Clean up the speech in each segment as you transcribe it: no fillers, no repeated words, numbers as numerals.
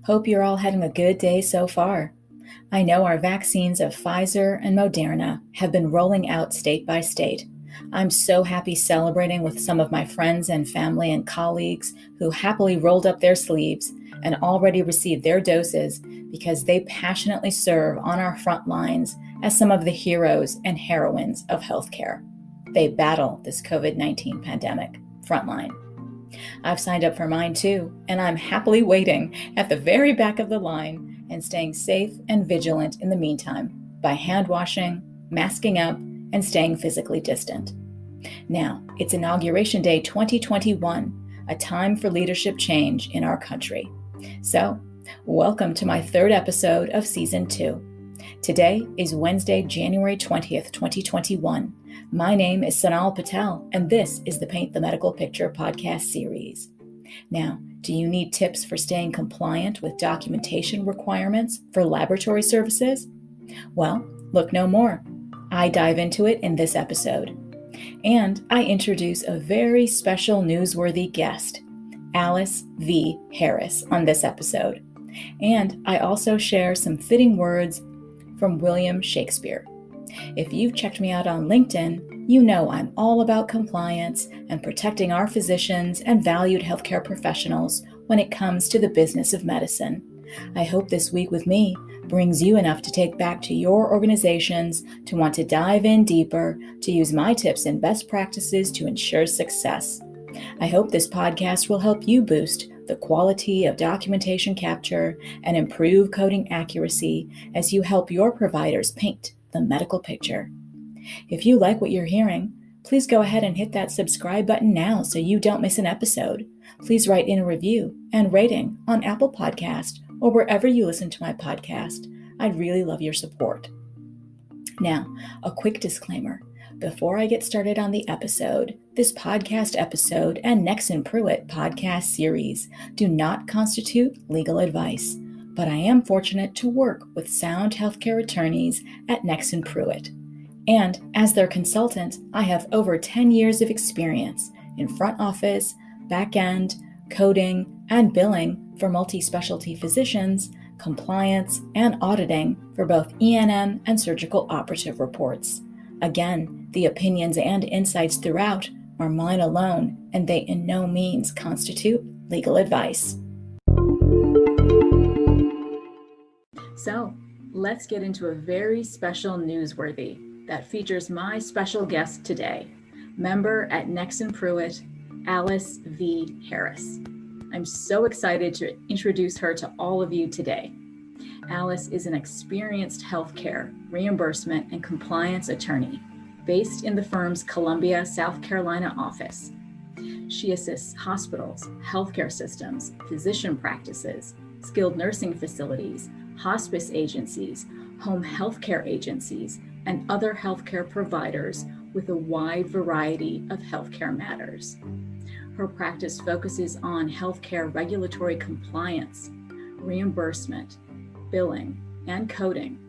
Hope you're all having a good day so far. I know our vaccines of Pfizer and Moderna have been rolling out state by state. I'm so happy celebrating with some of my friends and family and colleagues who happily rolled up their sleeves and already received their doses because they passionately serve on our front lines as some of the heroes and heroines of healthcare. They battle this COVID-19 pandemic frontline. I've signed up for mine too, and I'm happily waiting at the very back of the line and staying safe and vigilant in the meantime by hand washing, masking up, and staying physically distant. Now, it's Inauguration Day 2021, a time for leadership change in our country. So, welcome to my third episode of Season 2. Today is Wednesday, January 20th, 2021. My name is Sonal Patel, and this is the Paint the Medical Picture podcast series. Now, do you need tips for staying compliant with documentation requirements for laboratory services? Well, look no more. I dive into it in this episode. And I introduce a very special newsworthy guest, Alice V. Harris, on this episode. And I also share some fitting words from William Shakespeare. If you've checked me out on LinkedIn, you know I'm all about compliance and protecting our physicians and valued healthcare professionals when it comes to the business of medicine. I hope this week with me brings you enough to take back to your organizations, to want to dive in deeper, to use my tips and best practices to ensure success. I hope this podcast will help you boost the quality of documentation capture and improve coding accuracy as you help your providers paint the medical picture. If you like what you're hearing, please go ahead and hit that subscribe button now so you don't miss an episode. Please write in a review and rating on Apple Podcast or wherever you listen to my podcast. I'd really love your support. Now, a quick disclaimer. Before I get started on the episode, this podcast episode and Nexsen Pruet podcast series do not constitute legal advice, but I am fortunate to work with sound healthcare attorneys at Nexsen Pruet. And as their consultant, I have over 10 years of experience in front office, back end, coding, and billing for multi-specialty physicians, compliance, and auditing for both E&M and surgical operative reports. Again, the opinions and insights throughout are mine alone, and they in no means constitute legal advice. So, let's get into a very special newsworthy that features my special guest today, member at Nexsen Pruet, Alice V. Harris. I'm so excited to introduce her to all of you today. Alice is an experienced healthcare, reimbursement, and compliance attorney based in the firm's Columbia, South Carolina office. She assists hospitals, healthcare systems, physician practices, skilled nursing facilities, hospice agencies, home healthcare agencies, and other healthcare providers with a wide variety of healthcare matters. Her practice focuses on healthcare regulatory compliance, reimbursement, billing and coding,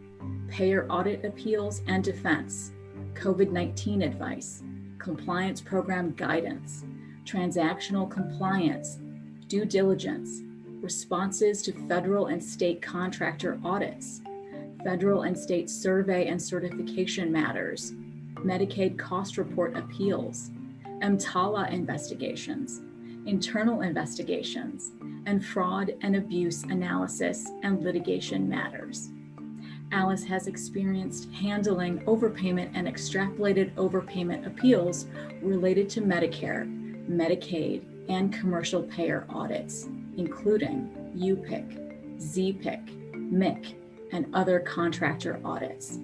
payor audit appeals and defense, COVID-19 advice, compliance program guidance, transactional compliance, due diligence, responses to federal and state contractor audits, federal and state survey and certification matters, Medicaid cost report appeals, EMTALA investigations, internal investigations, and fraud and abuse analysis and litigation matters. Alice has experienced handling overpayment and extrapolated overpayment appeals related to Medicare, Medicaid, and commercial payer audits, including UPIC, ZPIC, MIC, and other contractor audits.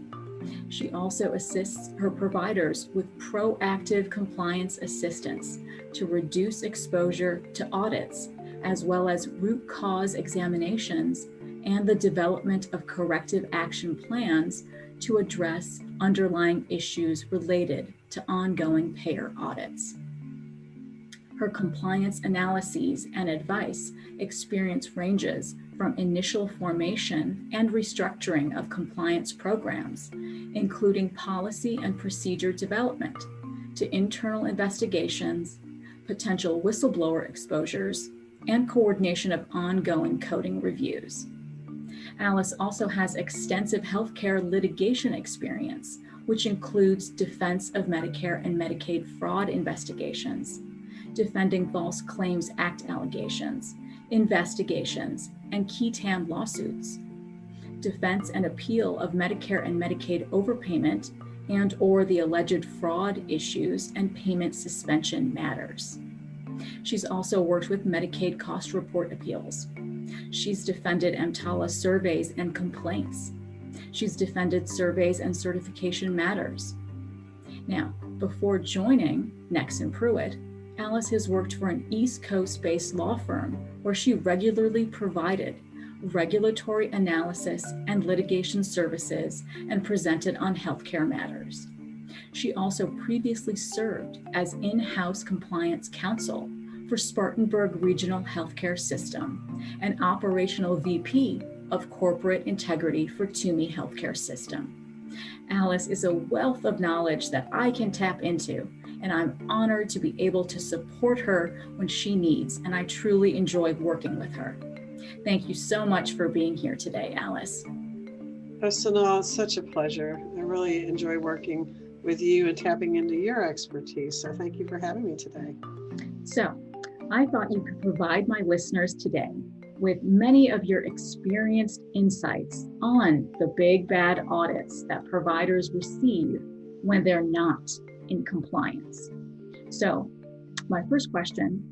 She also assists her providers with proactive compliance assistance to reduce exposure to audits, as well as root cause examinations and the development of corrective action plans to address underlying issues related to ongoing payer audits. Her compliance analyses and advice experience ranges from initial formation and restructuring of compliance programs, including policy and procedure development, to internal investigations, potential whistleblower exposures, and coordination of ongoing coding reviews. Alice also has extensive healthcare litigation experience, which includes defense of Medicare and Medicaid fraud investigations, defending False Claims Act allegations, investigations, and qui tam lawsuits, defense and appeal of Medicare and Medicaid overpayment and or the alleged fraud issues and payment suspension matters. She's also worked with Medicaid cost report appeals. She's defended EMTALA surveys and complaints. She's defended surveys and certification matters. Now, before joining Nexsen Pruet, Alice has worked for an East Coast-based law firm where she regularly provided regulatory analysis and litigation services and presented on healthcare matters. She also previously served as in-house compliance counsel for Spartanburg Regional Healthcare System and operational VP of corporate integrity for Toomey Healthcare System. Alice is a wealth of knowledge that I can tap into, and I'm honored to be able to support her when she needs, and I truly enjoy working with her. Thank you so much for being here today, Alice. Oh, Sonal, it's such a pleasure. I really enjoy working with you and tapping into your expertise. So thank you for having me today. So I thought you could provide my listeners today with many of your experienced insights on the big bad audits that providers receive when they're not in compliance. So my first question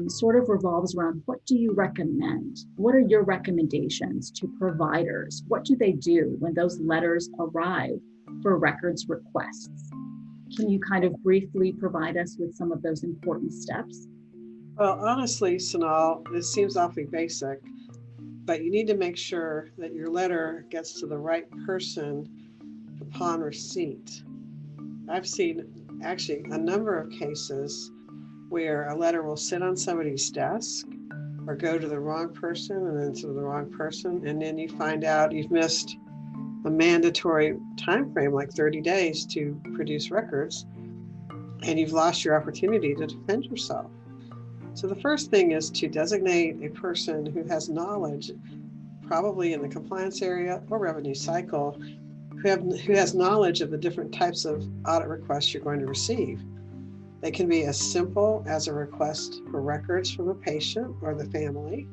sort of revolves around, what do you recommend? What are your recommendations to providers? What do they do when those letters arrive for records requests? Can you kind of briefly provide us with some of those important steps? Well, honestly, Sonal, this seems awfully basic, but you need to make sure that your letter gets to the right person upon receipt. I've seen actually a number of cases where a letter will sit on somebody's desk or go to the wrong person and then to the wrong person, and then you find out you've missed a mandatory time frame like 30 days to produce records, and you've lost your opportunity to defend yourself. So the first thing is to designate a person who has knowledge, probably in the compliance area or revenue cycle, who has knowledge of the different types of audit requests you're going to receive. They can be as simple as a request for records from a patient or the family,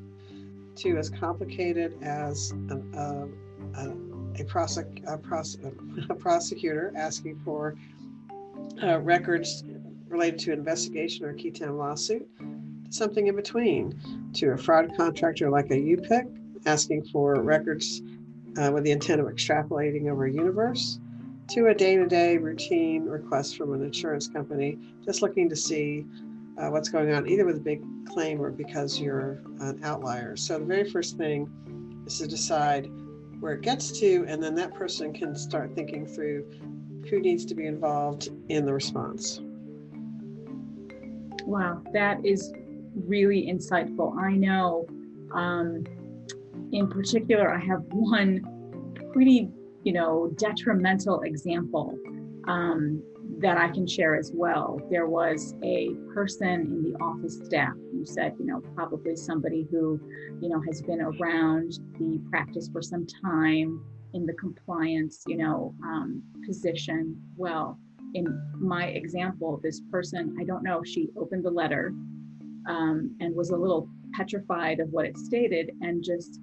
to as complicated as a prosecutor asking for records related to investigation or qui tam lawsuit, something in between, to a fraud contractor like a UPIC asking for records with the intent of extrapolating over a universe, to a day-to-day routine request from an insurance company just looking to see what's going on, either with a big claim or because you're an outlier. So the very first thing is to decide where it gets to, and then that person can start thinking through who needs to be involved in the response. Wow, that is really insightful. I know in particular, I have one pretty, detrimental example that I can share as well. There was a person in the office staff who said, probably somebody who, has been around the practice for some time in the compliance, position. Well, in my example, this person, I don't know, she opened the letter and was a little petrified of what it stated and just,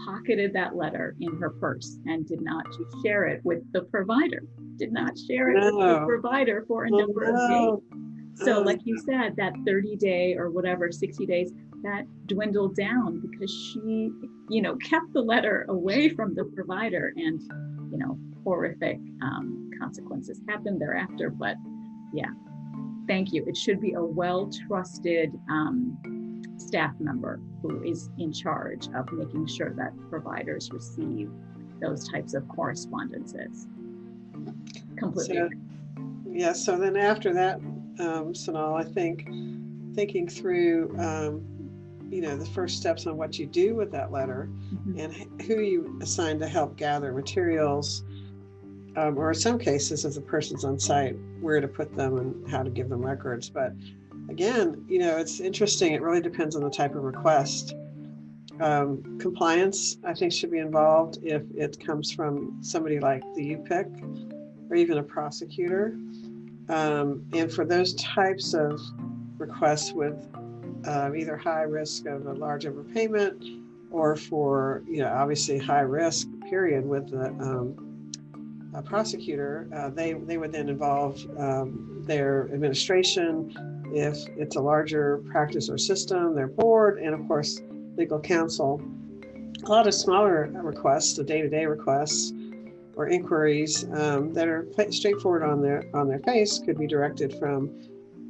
pocketed that letter in her purse and did not share it with the provider, with the provider for a number of days. So like you said, that 30-day or whatever, 60 days, that dwindled down because she, kept the letter away from the provider, and, horrific consequences happened thereafter. But yeah, thank you. It should be a well-trusted staff member who is in charge of making sure that providers receive those types of correspondences. Completely. So then after that, Sonal, I think thinking through, the first steps on what you do with that letter, mm-hmm. and who you assign to help gather materials, or in some cases, if the person's on site, where to put them and how to give them records. But again, it's interesting. It really depends on the type of request. Compliance, I think, should be involved if it comes from somebody like the UPIC or even a prosecutor. And for those types of requests with either high risk of a large overpayment or for, obviously high risk period with a prosecutor, they would then involve their administration, if it's a larger practice or system, their board, and of course, legal counsel. A lot of smaller requests, the day-to-day requests or inquiries that are straightforward on their face could be directed from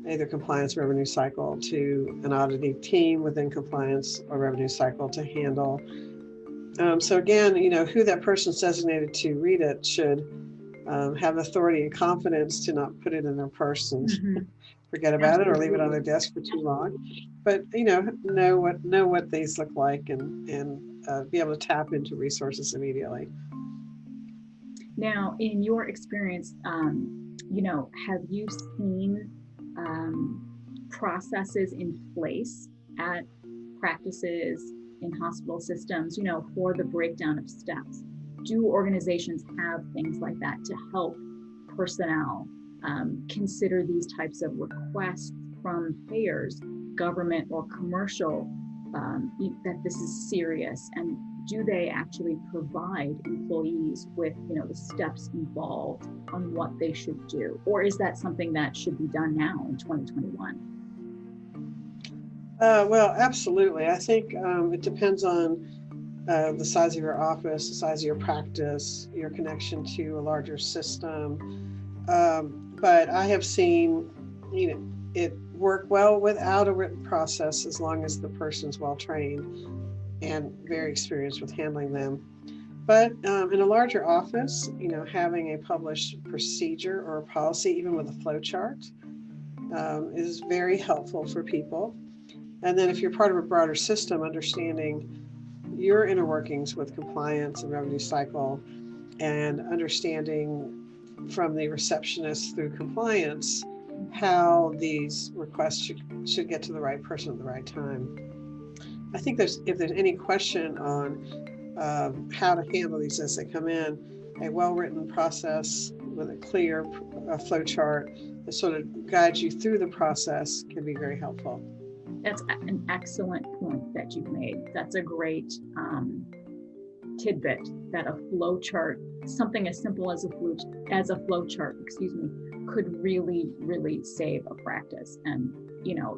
either compliance revenue cycle to an auditing team within compliance or revenue cycle to handle. So again, who that person's designated to read it should have authority and confidence to not put it in their purse and forget about it or leave it on their desk for too long. But know what these look like and be able to tap into resources immediately. Now, in your experience, have you seen processes in place at practices in hospital systems, for the breakdown of steps? Do organizations have things like that to help personnel consider these types of requests from payers, government or commercial, that this is serious? And do they actually provide employees with, the steps involved on what they should do? Or is that something that should be done now in 2021? Well, absolutely. I think it depends on the size of your office, the size of your practice, your connection to a larger system. But I have seen, it work well without a written process as long as the person's well trained and very experienced with handling them. But in a larger office, having a published procedure or a policy, even with a flowchart, is very helpful for people. And then if you're part of a broader system, understanding your inner workings with compliance and revenue cycle, and understanding from the receptionist through compliance how these requests should get to the right person at the right time. I think if there's any question on how to handle these as they come in, a well-written process with a clear flow chart that sort of guides you through the process can be very helpful. That's an excellent point that you've made. That's a great tidbit, that a flow chart, something as simple as a flow chart, could really, really save a practice. And,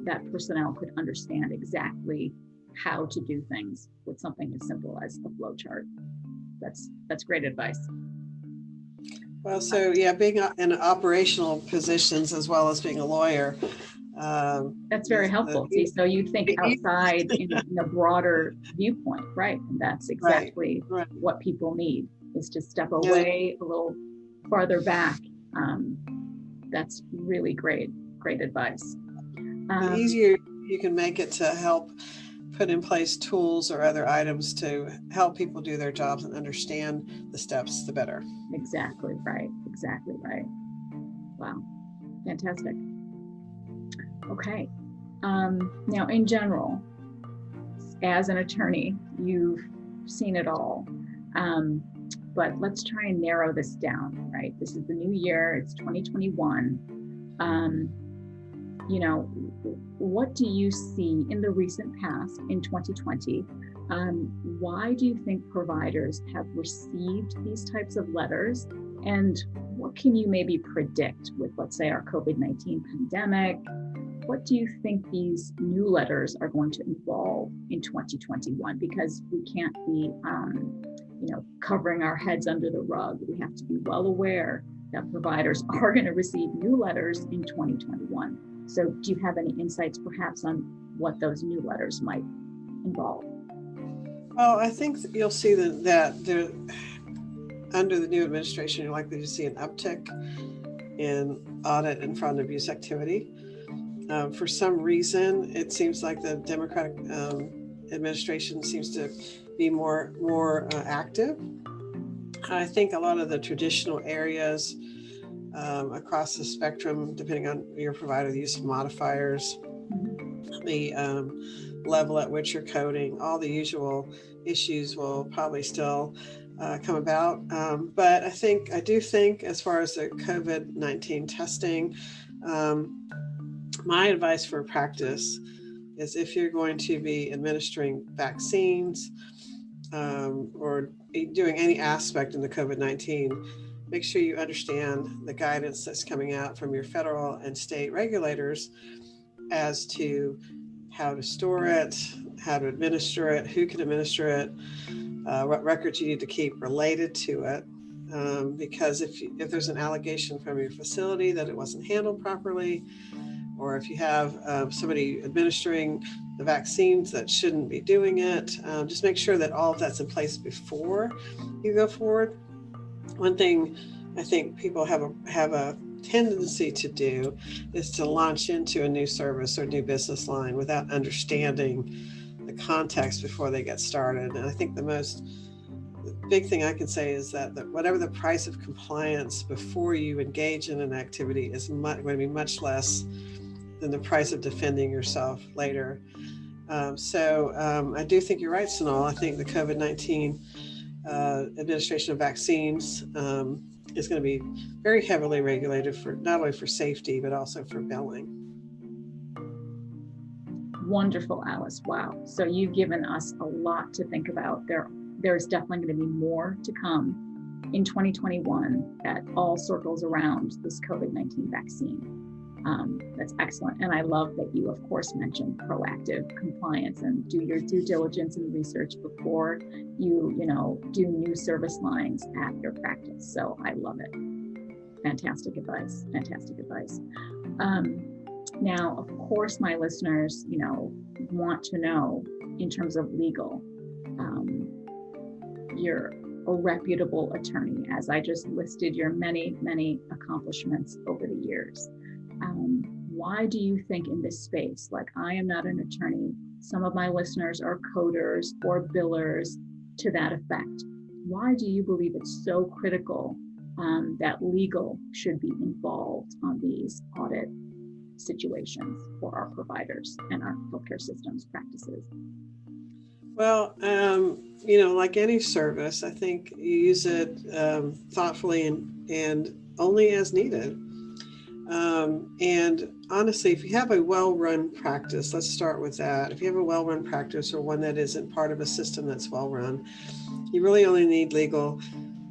that personnel could understand exactly how to do things with something as simple as a flow chart. That's great advice. Well, so yeah, being in operational positions as well as being a lawyer. That's very helpful. See, so you think outside in a broader viewpoint, right? And that's exactly right. What people need, is to step away a little farther back. That's really great advice. The easier you can make it to help put in place tools or other items to help people do their jobs and understand the steps, the better. Exactly right. Wow, fantastic. Okay. Now, in general, as an attorney, you've seen it all. But let's try and narrow this down, right? This is the new year, it's 2021. What do you see in the recent past, in 2020? Why do you think providers have received these types of letters? And what can you maybe predict with, let's say, our COVID-19 pandemic? What do you think these new letters are going to involve in 2021? Because we can't be, covering our heads under the rug. We have to be well aware that providers are going to receive new letters in 2021. So do you have any insights perhaps on what those new letters might involve? Well, I think you'll see that under the new administration, you're likely to see an uptick in audit and fraud and abuse activity. For some reason, it seems like the Democratic administration seems to be more active. I think a lot of the traditional areas across the spectrum, depending on your provider, the use of modifiers, the level at which you're coding. All the usual issues will probably still come about. But I do think as far as the COVID-19 testing, my advice for practice is if you're going to be administering vaccines or doing any aspect in the COVID-19, make sure you understand the guidance that's coming out from your federal and state regulators as to how to store it, how to administer it, who can administer it, what records you need to keep related to it. Because if there's an allegation from your facility that it wasn't handled properly, or if you have somebody administering the vaccines that shouldn't be doing it, just make sure that all of that's in place before you go forward. One thing I think people have a tendency to do is to launch into a new service or new business line without understanding the context before they get started. And I think the big thing I can say is that whatever the price of compliance before you engage in an activity is going to be much less than the price of defending yourself later. So I do think you're right, Sonal. I think the COVID-19 administration of vaccines is going to be very heavily regulated for not only for safety, but also for billing. Wonderful, Alice. Wow. So you've given us a lot to think about. There's definitely going to be more to come in 2021 that all circles around this COVID-19 vaccine. That's excellent. And I love that you, of course, mentioned proactive compliance and do your due diligence and research before you do new service lines at your practice. So I love it. Fantastic advice. Fantastic advice. Now, of course, my listeners, want to know in terms of legal, you're a reputable attorney, as I just listed your many, many accomplishments over the years. Why do you think in this space, like I am not an attorney, some of my listeners are coders or billers to that effect. Why do you believe it's so critical that legal should be involved on these audit situations for our providers and our healthcare systems practices? Well, like any service, I think you use it thoughtfully and only as needed. And honestly, if you have a well-run practice, let's start with that. If you have a well-run practice or one that isn't part of a system that's well-run, you really only need legal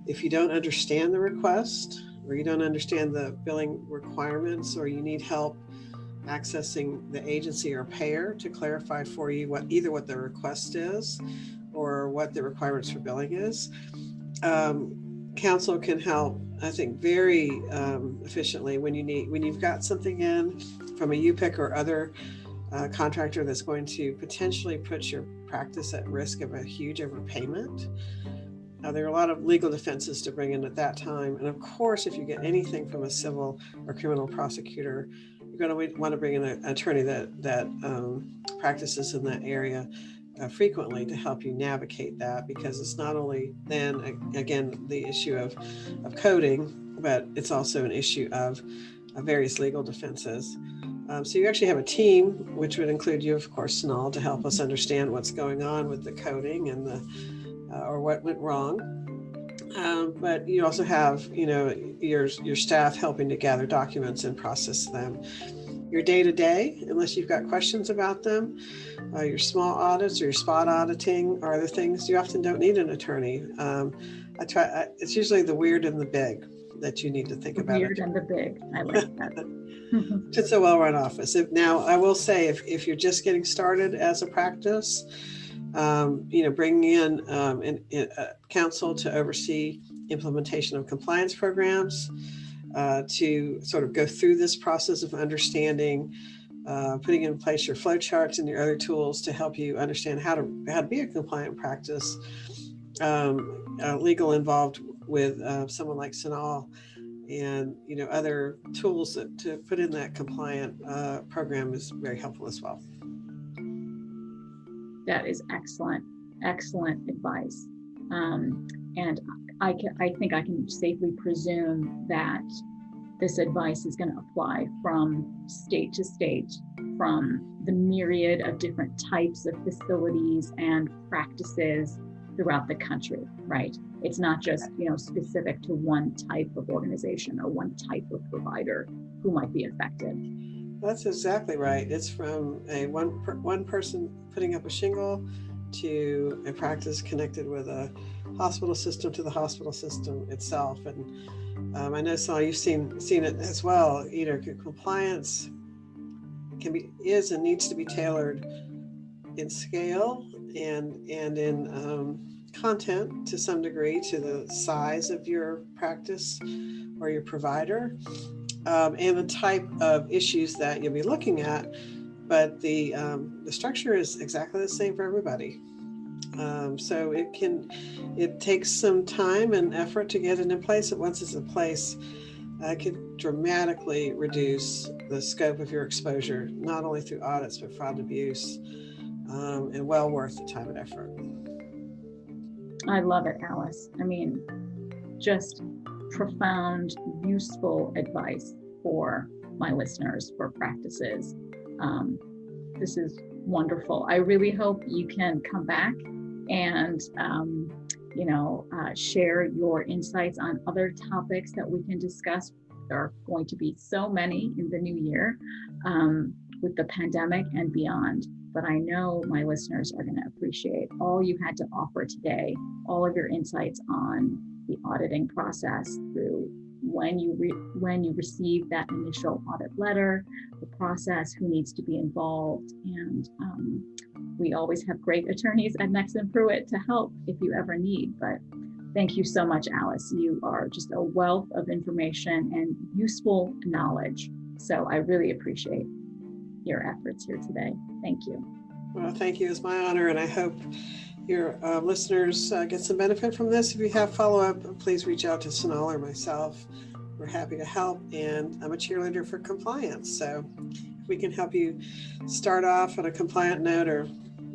if you don't understand the request or you don't understand the billing requirements or you need help accessing the agency or payer to clarify for you what the request is or what the requirements for billing is. Counsel can help, I think, very efficiently when you've got something in from a UPIC or other contractor that's going to potentially put your practice at risk of a huge overpayment. There are a lot of legal defenses to bring in at that time. And of course, if you get anything from a civil or criminal prosecutor, you're going to want to bring in an attorney that practices in that area frequently to help you navigate that, because it's not only then again the issue of coding, but it's also an issue of various legal defenses. So you actually have a team, which would include you, of course, Sonal, to help us understand what's going on with the coding and or what went wrong. But you also have your staff helping to gather documents and process them. Your day-to-day, unless you've got questions about them, your small audits or your spot auditing or other things, you often don't need an attorney. It's usually the weird and the big that you need to think about. Weird and the big. I like that. It's a well-run office. Now, I will say, if you're just getting started as a practice, bringing in counsel to oversee implementation of compliance programs, to sort of go through this process of understanding, putting in place your flowcharts and your other tools to help you understand how to be a compliant practice. Legal involved with someone like Sonal and other tools to put in that compliant program is very helpful as well. That is excellent advice. And I think I can safely presume that this advice is going to apply from state to state, from the myriad of different types of facilities and practices throughout the country, right? It's not just, specific to one type of organization or one type of provider who might be affected. That's exactly right. It's from a one person putting up a shingle to a practice connected with a hospital system to the hospital system itself. And I know, Sonal, you've seen it as well. Compliance is and needs to be tailored in scale and in content to some degree to the size of your practice or your provider, and the type of issues that you'll be looking at. But the structure is exactly the same for everybody. So it takes some time and effort to get it in place. And once it's in place, it can dramatically reduce the scope of your exposure, not only through audits, but fraud and abuse, and well worth the time and effort. I love it, Alice. I mean, just profound, useful advice for my listeners, for practices. This is wonderful. I really hope you can come back and share your insights on other topics that we can discuss. There are going to be so many in the new year with the pandemic and beyond. But I know my listeners are going to appreciate all you had to offer today, all of your insights on the auditing process through when you receive that initial audit letter, the process, who needs to be involved. And we always have great attorneys at Nexsen Pruet to help if you ever need. But thank you so much, Alice. You are just a wealth of information and useful knowledge. So I really appreciate your efforts here today. Thank you. Well, thank you. It's my honor, and I hope your listeners get some benefit from this. If you have follow-up, please reach out to Sonal or myself. We're happy to help, and I'm a cheerleader for compliance. So if we can help you start off on a compliant note or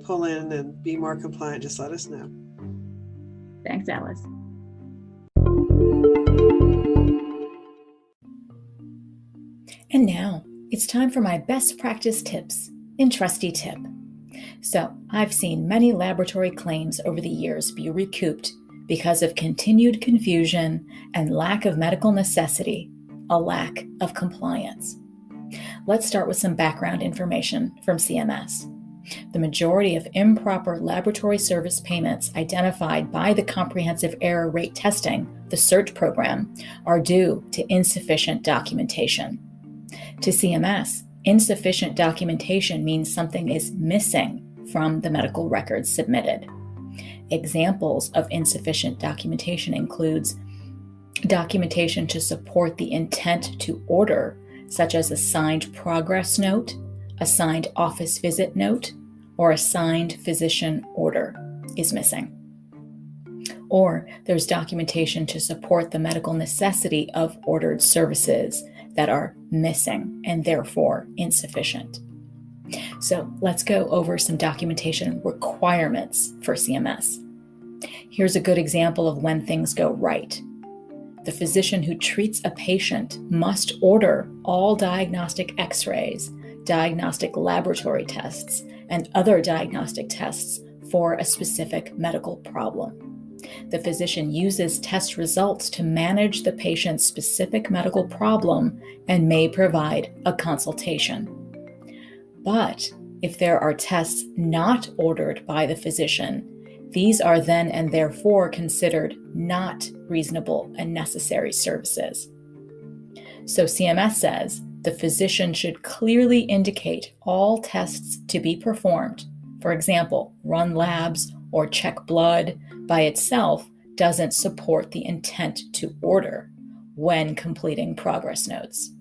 pull in and be more compliant, just let us know. Thanks, Alice. And now it's time for my best practice tips in Trusty Tip. So I've seen many laboratory claims over the years be recouped because of continued confusion and lack of medical necessity, a lack of compliance. Let's start with some background information from CMS. The majority of improper laboratory service payments identified by the Comprehensive Error Rate Testing, the CERT program, are due to insufficient documentation. To CMS, insufficient documentation means something is missing from the medical records submitted. Examples of insufficient documentation includes documentation to support the intent to order, such as a signed progress note, a signed office visit note, or a signed physician order is missing. Or there's documentation to support the medical necessity of ordered services that are missing and therefore insufficient. So let's go over some documentation requirements for CMS. Here's a good example of when things go right. The physician who treats a patient must order all diagnostic x-rays, diagnostic laboratory tests, and other diagnostic tests for a specific medical problem. The physician uses test results to manage the patient's specific medical problem and may provide a consultation. But if there are tests not ordered by the physician, these are then and therefore considered not reasonable and necessary services. So CMS says the physician should clearly indicate all tests to be performed. For example, run labs or check blood by itself doesn't support the intent to order when completing progress notes.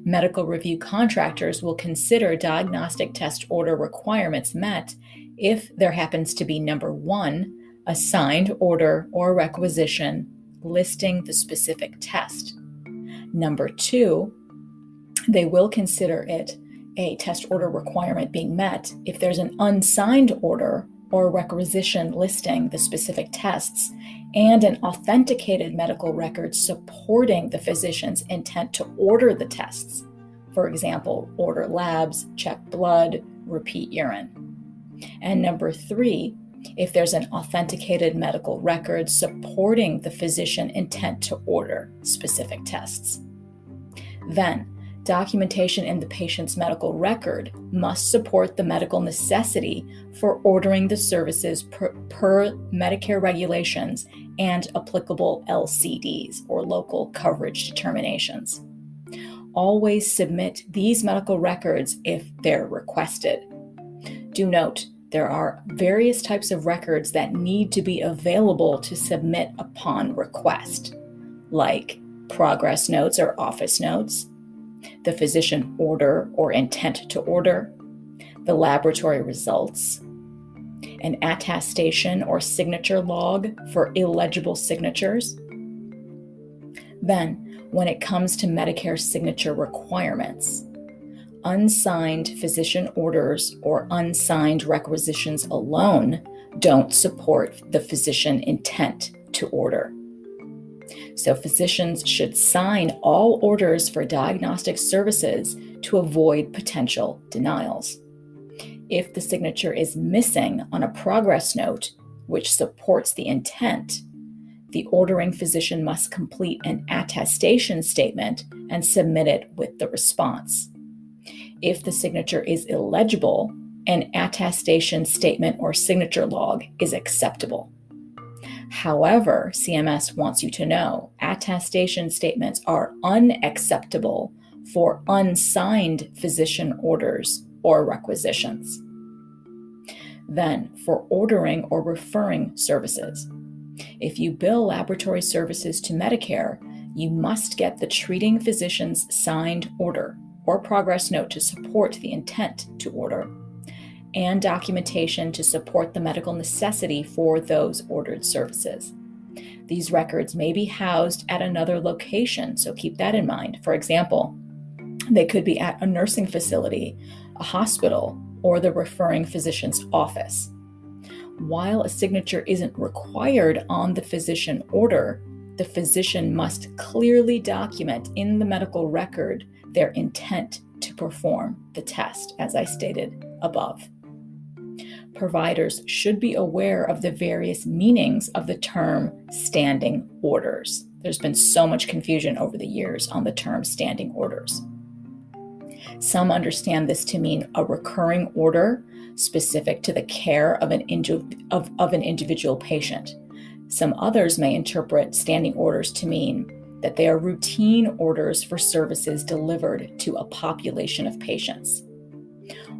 Medical review contractors will consider diagnostic test order requirements met if there happens to be, number one, a signed order or requisition listing the specific test. Number two, they will consider it a test order requirement being met if there's an unsigned order or requisition listing the specific tests and an authenticated medical record supporting the physician's intent to order the tests, For example, order labs, check blood, repeat urine. And number 3, if there's an authenticated medical record supporting the physician intent to order specific tests. Then, documentation in the patient's medical record must support the medical necessity for ordering the services per Medicare regulations and applicable LCDs, or local coverage determinations. Always submit these medical records if they're requested. Do note, there are various types of records that need to be available to submit upon request, like progress notes or office notes, the physician order or intent to order, the laboratory results, an attestation or signature log for illegible signatures. Then, when it comes to Medicare signature requirements, unsigned physician orders or unsigned requisitions alone don't support the physician intent to order. So physicians should sign all orders for diagnostic services to avoid potential denials. If the signature is missing on a progress note, which supports the intent, the ordering physician must complete an attestation statement and submit it with the response. If the signature is illegible, an attestation statement or signature log is acceptable. However, CMS wants you to know attestation statements are unacceptable for unsigned physician orders or requisitions. Then, for ordering or referring services, if you bill laboratory services to Medicare, you must get the treating physician's signed order or progress note to support the intent to order, and documentation to support the medical necessity for those ordered services. These records may be housed at another location, so keep that in mind. For example, they could be at a nursing facility, a hospital, or the referring physician's office. While a signature isn't required on the physician order, the physician must clearly document in the medical record their intent to perform the test, as I stated above. Providers should be aware of the various meanings of the term standing orders. There's been so much confusion over the years on the term standing orders. Some understand this to mean a recurring order specific to the care of an individual patient. Some others may interpret standing orders to mean that they are routine orders for services delivered to a population of patients.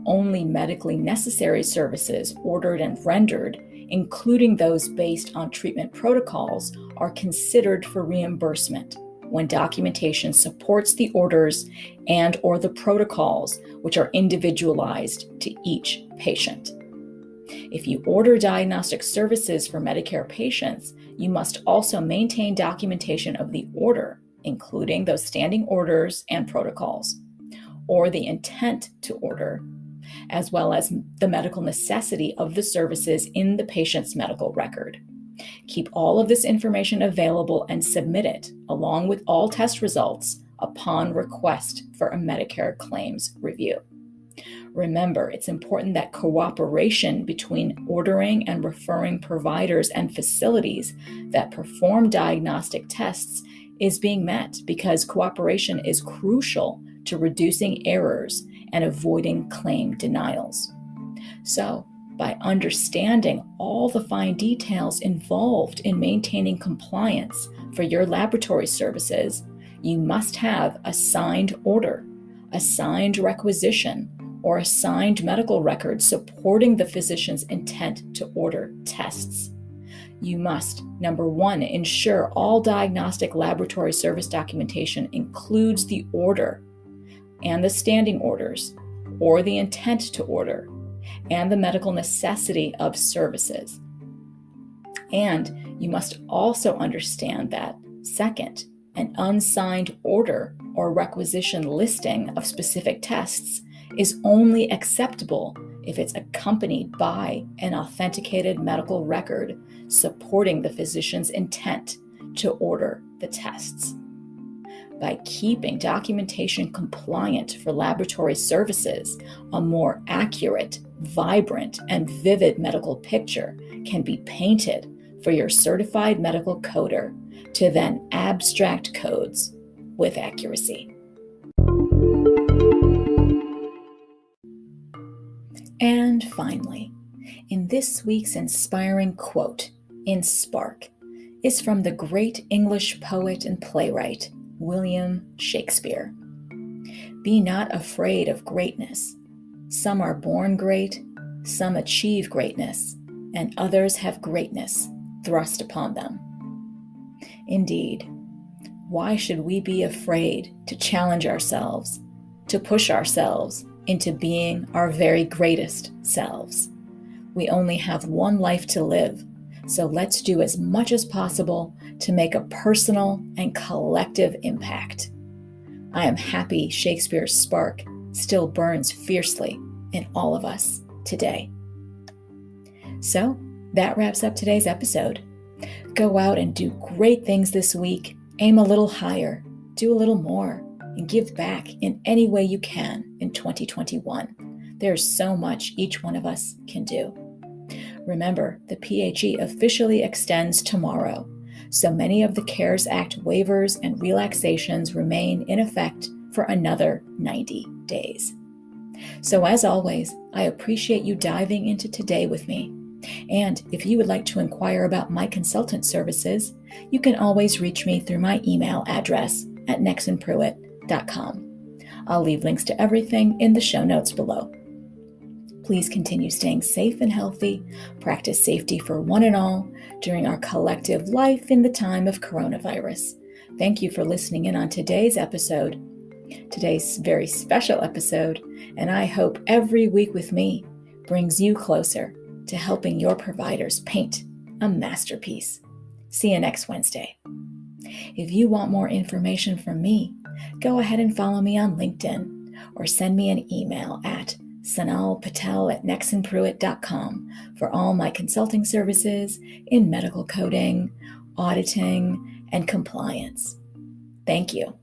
Only medically necessary services ordered and rendered, including those based on treatment protocols, are considered for reimbursement when documentation supports the orders and or the protocols, which are individualized to each patient. If you order diagnostic services for Medicare patients, you must also maintain documentation of the order, including those standing orders and protocols, or the intent to order, as well as the medical necessity of the services in the patient's medical record. Keep all of this information available and submit it, along with all test results, upon request for a Medicare claims review. Remember, it's important that cooperation between ordering and referring providers and facilities that perform diagnostic tests is being met, because cooperation is crucial to reducing errors and avoiding claim denials. So, by understanding all the fine details involved in maintaining compliance for your laboratory services, you must have a signed order, a signed requisition, or a signed medical record supporting the physician's intent to order tests. You must, number 1, ensure all diagnostic laboratory service documentation includes the order and the standing orders, or the intent to order, and the medical necessity of services. And you must also understand that, second, an unsigned order or requisition listing of specific tests is only acceptable if it's accompanied by an authenticated medical record supporting the physician's intent to order the tests. by keeping documentation compliant for laboratory services, a more accurate, vibrant, and vivid medical picture can be painted for your certified medical coder to then abstract codes with accuracy. And finally, in this week's inspiring quote in Spark is from the great English poet and playwright, William Shakespeare. Be not afraid of greatness. Some are born great, some achieve greatness, and others have greatness thrust upon them. Indeed, why should we be afraid to challenge ourselves, to push ourselves into being our very greatest selves? We only have one life to live, so let's do as much as possible to make a personal and collective impact. I am happy Shakespeare's spark still burns fiercely in all of us today. So that wraps up today's episode. Go out and do great things this week. Aim a little higher, do a little more, and give back in any way you can in 2021. There's so much each one of us can do. Remember, the PHE officially extends tomorrow, so many of the CARES Act waivers and relaxations remain in effect for another 90 days. So as always, I appreciate you diving into today with me. And if you would like to inquire about my consultant services, you can always reach me through my email address at nexsenpruet.com. I'll leave links to everything in the show notes below. Please continue staying safe and healthy, practice safety for one and all during our collective life in the time of coronavirus. Thank you for listening in on today's very special episode, and I hope every week with me brings you closer to helping your providers paint a masterpiece. See you next Wednesday. If you want more information from me, go ahead and follow me on LinkedIn or send me an email at sonalpatel@nexsenpruet.com for all my consulting services in medical coding, auditing, and compliance. Thank you.